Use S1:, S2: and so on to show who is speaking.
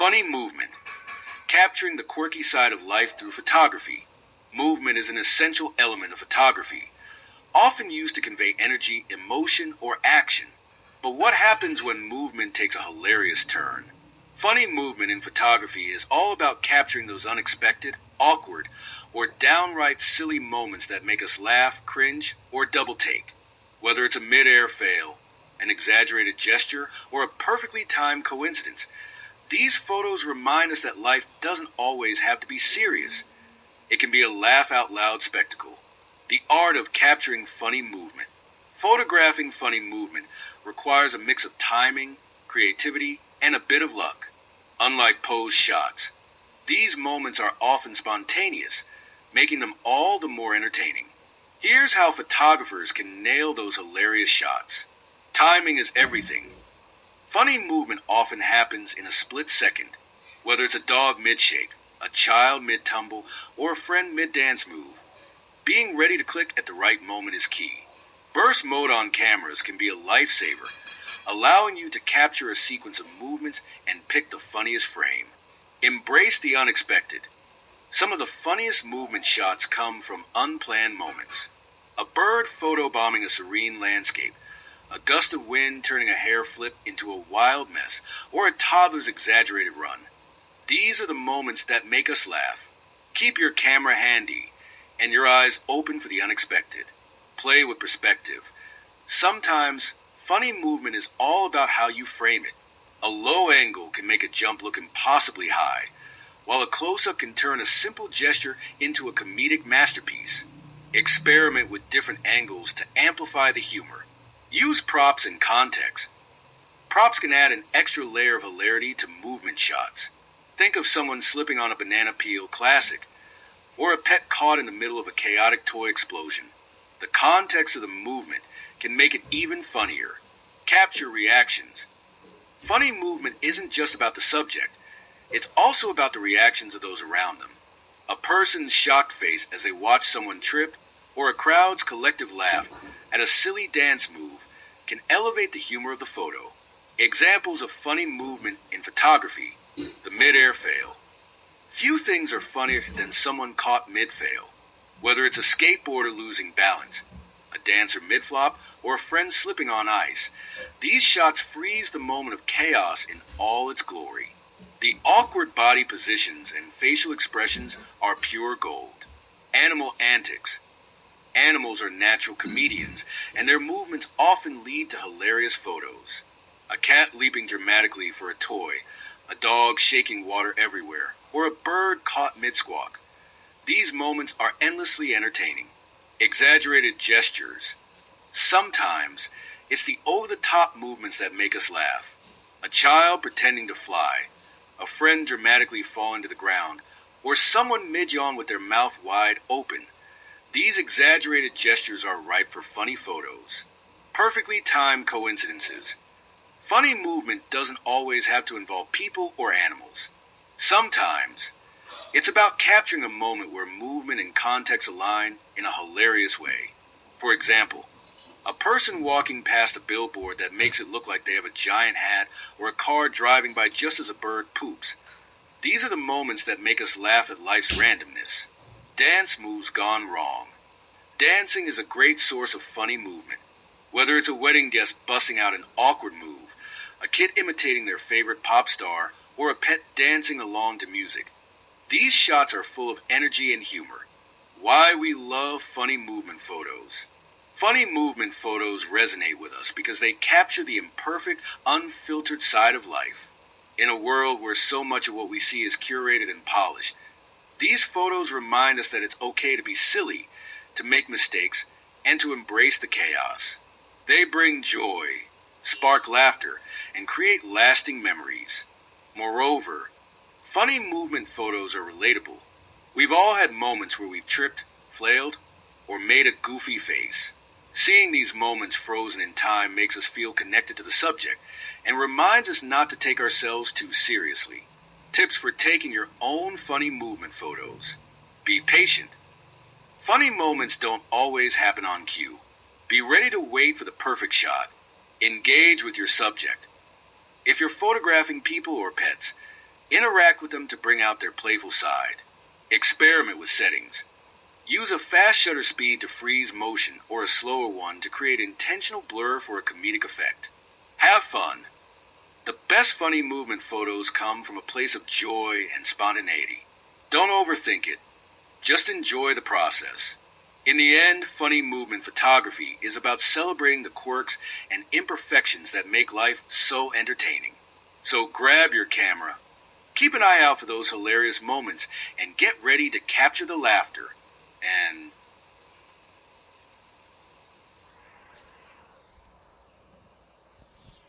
S1: Funny movement. Capturing the quirky side of life through photography. Movement is an essential element of photography, often used to convey energy, emotion, or action. But what happens when movement takes a hilarious turn? Funny movement in photography is all about capturing those unexpected, awkward, or downright silly moments that make us laugh, cringe, or double take. Whether it's a mid-air fail, an exaggerated gesture, or a perfectly timed coincidence, these photos remind us that life doesn't always have to be serious. It can be a laugh-out-loud spectacle. The art of capturing funny movement. Photographing funny movement requires a mix of timing, creativity, and a bit of luck. Unlike posed shots, these moments are often spontaneous, making them all the more entertaining. Here's how photographers can nail those hilarious shots. Timing is everything. Funny movement often happens in a split second, whether it's a dog mid-shake, a child mid-tumble, or a friend mid-dance move. Being ready to click at the right moment is key. Burst mode on cameras can be a lifesaver, allowing you to capture a sequence of movements and pick the funniest frame. Embrace the unexpected. Some of the funniest movement shots come from unplanned moments. A bird photobombing a serene landscape, a gust of wind turning a hair flip into a wild mess, or a toddler's exaggerated run. These are the moments that make us laugh. Keep your camera handy and your eyes open for the unexpected. Play with perspective. Sometimes, funny movement is all about how you frame it. A low angle can make a jump look impossibly high, while a close-up can turn a simple gesture into a comedic masterpiece. Experiment with different angles to amplify the humor. Use props and context. Props can add an extra layer of hilarity to movement shots. Think of someone slipping on a banana peel classic, or a pet caught in the middle of a chaotic toy explosion. The context of the movement can make it even funnier. Capture reactions. Funny movement isn't just about the subject, it's also about the reactions of those around them. A person's shocked face as they watch someone trip, or a crowd's collective laugh at a silly dance move can elevate the humor of the photo. Examples of funny movement in photography. The mid-air fail. Few things are funnier than someone caught mid-fail. Whether it's a skateboarder losing balance, a dancer mid-flop, or a friend slipping on ice, these shots freeze the moment of chaos in all its glory. The awkward body positions and facial expressions are pure gold. Animal antics. Animals are natural comedians, and their movements often lead to hilarious photos. A cat leaping dramatically for a toy, a dog shaking water everywhere, or a bird caught mid-squawk. These moments are endlessly entertaining. Exaggerated gestures. Sometimes, it's the over-the-top movements that make us laugh. A child pretending to fly, a friend dramatically falling to the ground, or someone mid-yawn with their mouth wide open. These exaggerated gestures are ripe for funny photos. Perfectly timed coincidences. Funny movement doesn't always have to involve people or animals. Sometimes, it's about capturing a moment where movement and context align in a hilarious way. For example, a person walking past a billboard that makes it look like they have a giant hat, or a car driving by just as a bird poops. These are the moments that make us laugh at life's randomness. Dance moves gone wrong. Dancing is a great source of funny movement. Whether it's a wedding guest busting out an awkward move, a kid imitating their favorite pop star, or a pet dancing along to music. These shots are full of energy and humor. Why we love funny movement photos. Funny movement photos resonate with us because they capture the imperfect, unfiltered side of life. In a world where so much of what we see is curated and polished, these photos remind us that it's okay to be silly, to make mistakes, and to embrace the chaos. They bring joy, spark laughter, and create lasting memories. Moreover, funny movement photos are relatable. We've all had moments where we've tripped, flailed, or made a goofy face. Seeing these moments frozen in time makes us feel connected to the subject and reminds us not to take ourselves too seriously. Tips for taking your own funny movement photos. Be patient. Funny moments don't always happen on cue. Be ready to wait for the perfect shot. Engage with your subject. If you're photographing people or pets, Interact with them to bring out their playful side. Experiment with settings. Use a fast shutter speed to freeze motion or a slower one to create intentional blur for a comedic effect. Have fun. The best funny movement photos come from a place of joy and spontaneity. Don't overthink it. Just enjoy the process. In the end, funny movement photography is about celebrating the quirks and imperfections that make life so entertaining. So grab your camera, keep an eye out for those hilarious moments, and get ready to capture the laughter and